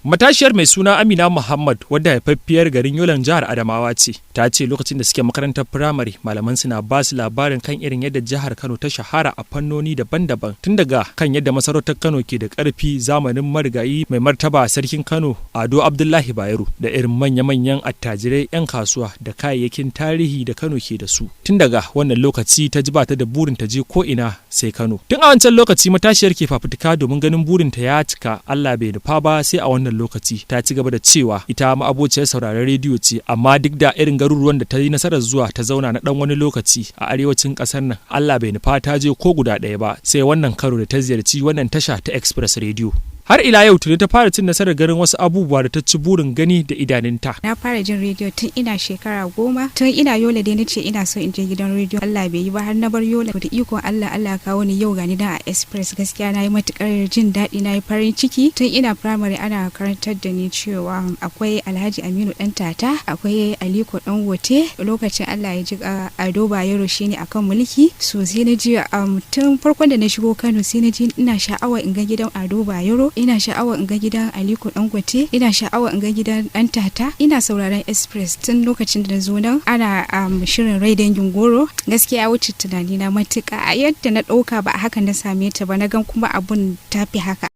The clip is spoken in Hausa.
Matashiyar mai suna Amina Muhammad wadda haifaffiyar garin Yolan jihar Adamawa ce, ta ce lokacin da suke makarantar firamare malaman suna ba su labarin kan irin yadda jihar Kano ta shahara a fannoni daban-daban, tun daga kan yadda masarautar Kano ke da ƙarfi zamanin marigayi mai martaba sarkin Kano Ado Abdullahi Bayero, da irin manya-manyan attajirai 'yan kasuwa da kayayyakin tarihi da Kano ke da su. Tun daga wannan lokaci ta ji ba ta da burin ta je ko ina sai Kano. Tun a wancan lokaci matashiyar ke fafutuka domin ganin burinta ya cika, Allah bai nufa ba sai a wannan lokaci. Ta ci gaba da cewa ita ma abociyar sauraron rediyo ce, amma duk da irin garuruwan da ta yi nasarar zuwa ta zauna na dan wani lokaci a arewacin kasar nan, Allah bai nufa ta je ko guda ɗaya ba sai wannan karo da ta ziyarci wannan tasha ta Express Radio. Har ila yau tuni ta fara cin nasarar ganin wasu abubuwa da ta ci burin gani da idanunta. Na fara jin rediyo tun ina shekara 10, tun ina Yola dai nace ina so in je gidan rediyo. Allah bai yi ba har na bar Yola. Da ikon Allah kawo ni yau gani dan a Express. Gaskiya na yi matukar jin daɗi, na yi farin ciki. Tun ina primary ana karantar da ni cewa akwai Alhaji Aminu dan Tata, akwai Aliko dan Wote. Lokacin Allah ya ji Ado Bayero shine akan mulki. So sai na ji tun farkon da na shigo Kano sai na ji ina sha'awa in ga gidan Ado Bayero. Ina sha'awa in ga gidan Aliko Dangote, ina sha'awa in ga gidan Dan Tata. Ina sauraron Express tun lokacin da na zo nan ana shirin Rai Dangin Goro. Gaskiya wuce tunani na matuƙa, a yadda na ɗauka ba a hakan na same ta ba, na gan kuma abun tafi haka.